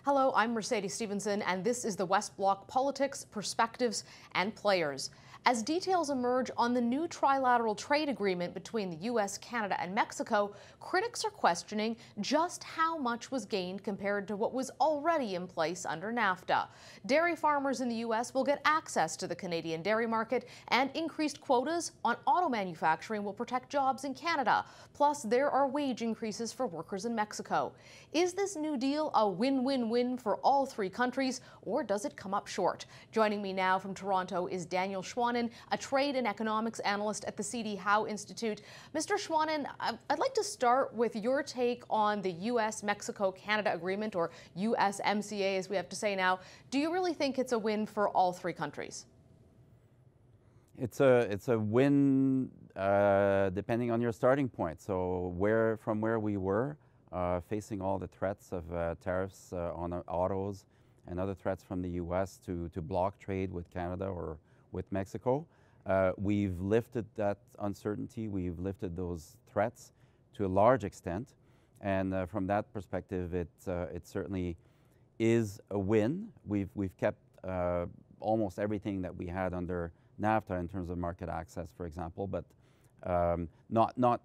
Hello, I'm Mercedes Stephenson, and this is the West Block Politics, Perspectives, and Players. As details emerge on the new trilateral trade agreement between the U.S., Canada, and Mexico, critics are questioning just how much was gained compared to what was already in place under NAFTA. Dairy farmers in the U.S. will get access to the Canadian dairy market, and increased quotas on auto manufacturing will protect jobs in Canada. Plus, there are wage increases for workers in Mexico. Is this new deal a win-win-win for all three countries, or does it come up short? Joining me now from Toronto is Daniel Schwanen, a trade and economics analyst at the Howe Institute. Mr. Schwanen, I'd like to start with your take on the U.S.-Mexico-Canada agreement, or USMCA as we have to say now. Do you really think it's a win for all three countries? It's a win depending on your starting point. So from where we were, facing all the threats of tariffs on autos and other threats from the U.S. to block trade with Canada or with Mexico, we've lifted that uncertainty. We've lifted those threats to a large extent, and from that perspective, it certainly is a win. We've kept almost everything that we had under NAFTA in terms of market access, for example, but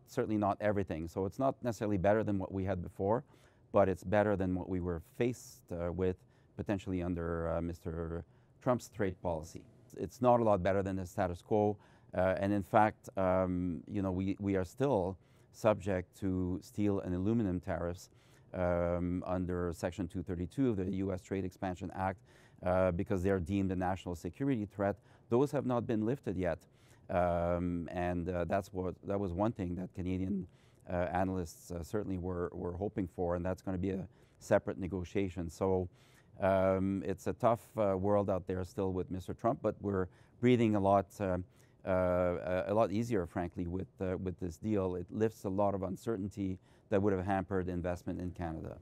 certainly not everything. So it's not necessarily better than what we had before, but it's better than what we were faced with potentially under Mr. Trump's trade policy. It's not a lot better than the status quo, and in fact, we are still subject to steel and aluminum tariffs under Section 232 of the U.S. Trade Expansion Act because they're deemed a national security threat. Those have not been lifted yet, and that was one thing that Canadian analysts certainly were hoping for, and that's going to be a separate negotiation. So it's a tough world out there still with Mr. Trump, but we're breathing a lot easier, frankly, with this deal. It lifts a lot of uncertainty that would have hampered investment in Canada.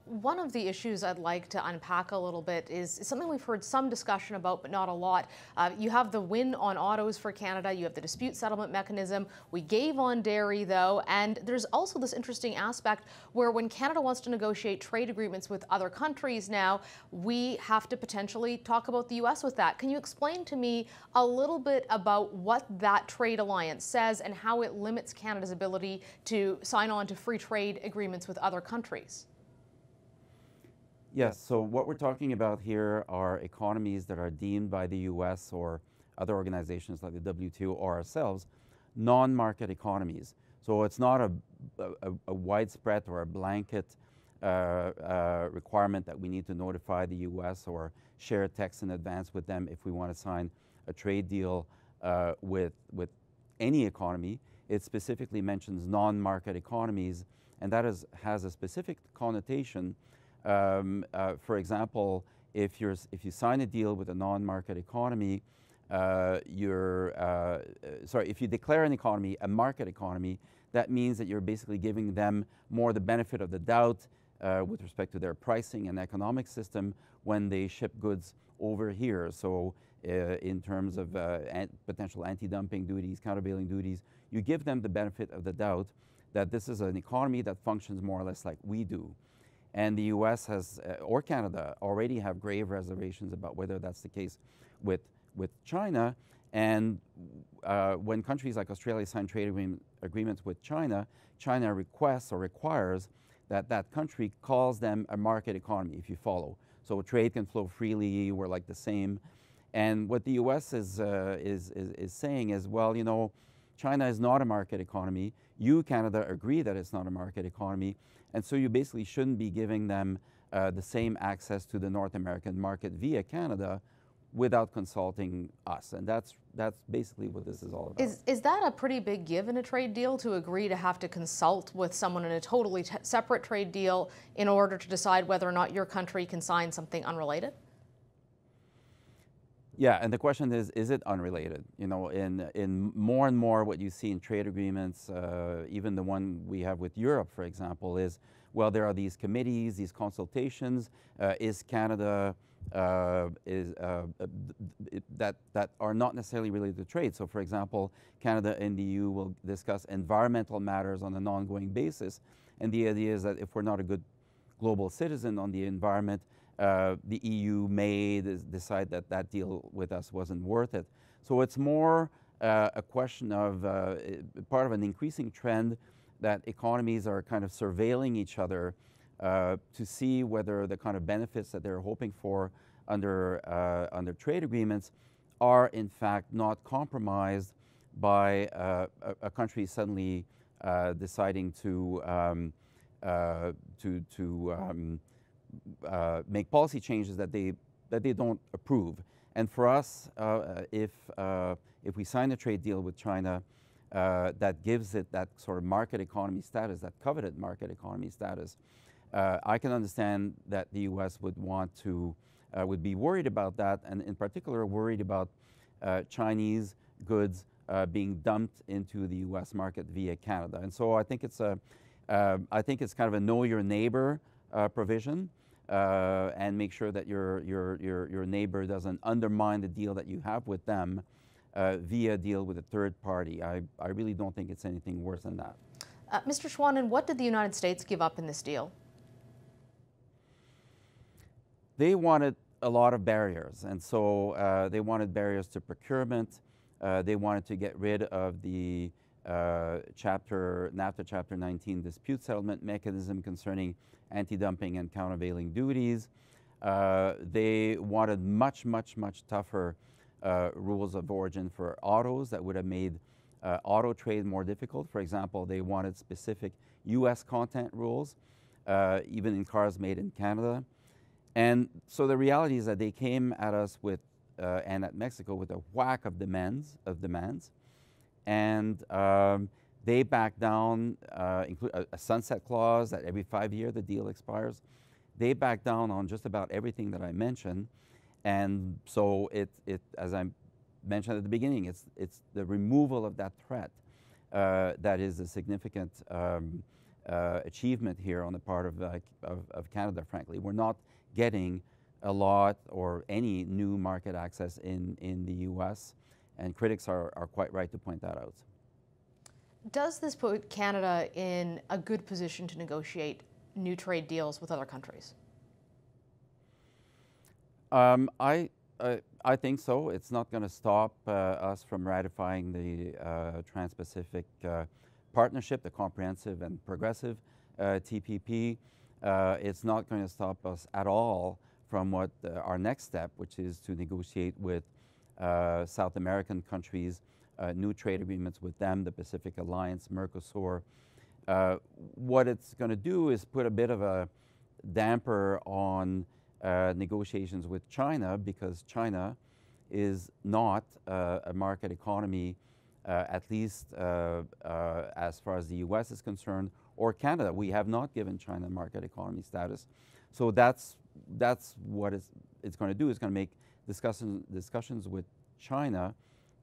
One of the issues I'd like to unpack a little bit is something we've heard some discussion about, but not a lot. You have the win on autos for Canada, you have the dispute settlement mechanism. We gave on dairy, though, and there's also this interesting aspect where when Canada wants to negotiate trade agreements with other countries now, we have to potentially talk about the U.S. with that. Can you explain to me a little bit about what that trade alliance says and how it limits Canada's ability to sign on to free trade agreements with other countries? Yes, so what we're talking about here are economies that are deemed by the U.S. or other organizations like the WTO or ourselves non-market economies. So it's not a widespread or a blanket requirement that we need to notify the U.S. or share text in advance with them if we want to sign a trade deal with any economy. It specifically mentions non-market economies, and that has a specific connotation. For example, if you sign a deal with a non-market economy, if you declare an economy a market economy, that means that you're basically giving them more the benefit of the doubt with respect to their pricing and economic system when they ship goods over here. So in terms of potential anti-dumping duties, countervailing duties, you give them the benefit of the doubt that this is an economy that functions more or less like we do. And the U.S. or Canada already have grave reservations about whether that's the case with China. And when countries like Australia sign trade agreements with China, China requests or requires that that country calls them a market economy, if you follow. So trade can flow freely, we're like the same. And what the U.S. is saying is, well, you know, China is not a market economy. You, Canada, agree that it's not a market economy. And so you basically shouldn't be giving them the same access to the North American market via Canada without consulting us. And that's basically what this is all about. Is that a pretty big give in a trade deal, to agree to have to consult with someone in a totally separate trade deal in order to decide whether or not your country can sign something unrelated? Yeah, and the question is it unrelated? You know, in more and more what you see in trade agreements, even the one we have with Europe, for example, is, well, there are these committees, these consultations. Is Canada, that are not necessarily related to trade. So, for example, Canada and the EU will discuss environmental matters on an ongoing basis. And the idea is that if we're not a good global citizen on the environment, the EU may decide that that deal with us wasn't worth it. So it's more a question of part of an increasing trend that economies are kind of surveilling each other to see whether the kind of benefits that they're hoping for under trade agreements are in fact not compromised by a country suddenly deciding to make policy changes that they don't approve. And for us, if we sign a trade deal with China that gives it that sort of market economy status, that coveted market economy status, I can understand that the U.S. would be worried about that, and in particular worried about Chinese goods being dumped into the U.S. market via Canada. And so I think it's kind of a know your neighbor provision, and make sure that your neighbor doesn't undermine the deal that you have with them via a deal with a third party. I really don't think it's anything worse than that. Mr. Schwanen, what did the United States give up in this deal? They wanted a lot of barriers, and so they wanted barriers to procurement. They wanted to get rid of the NAFTA Chapter 19 dispute settlement mechanism concerning anti-dumping and countervailing duties. They wanted much tougher rules of origin for autos that would have made auto trade more difficult. For example, they wanted specific U.S. content rules, even in cars made in Canada. And so the reality is that they came at us with, and at Mexico, with a whack of demands, and they backed down, include a sunset clause that every 5 years the deal expires. They backed down on just about everything that I mentioned, and so as I mentioned at the beginning, it's the removal of that threat that is a significant achievement here on the part of Canada. Frankly, we're not getting a lot or any new market access in the U.S., and critics are quite right to point that out. Does this put Canada in a good position to negotiate new trade deals with other countries? I think so. It's not going to stop us from ratifying the Trans-Pacific Partnership, the comprehensive and progressive TPP. It's not going to stop us at all from what our next step, which is to negotiate with South American countries, new trade agreements with them, the Pacific Alliance, Mercosur. What it's going to do is put a bit of a damper on negotiations with China, because China is not a market economy, at least as far as the U.S. is concerned, or Canada. We have not given China market economy status. So that's what it's going to do. It's going to make discussions with China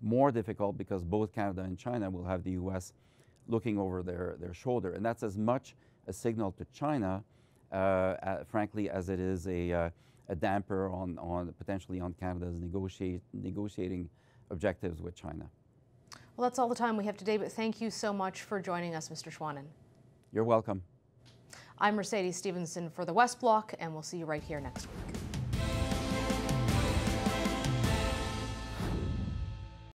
more difficult, because both Canada and China will have the U.S. looking over their shoulder. And that's as much a signal to China, frankly, as it is a damper potentially on Canada's negotiating objectives with China. Well, that's all the time we have today, but thank you so much for joining us, Mr. Schwanen. You're welcome. I'm Mercedes Stephenson for the West Block, and we'll see you right here next week.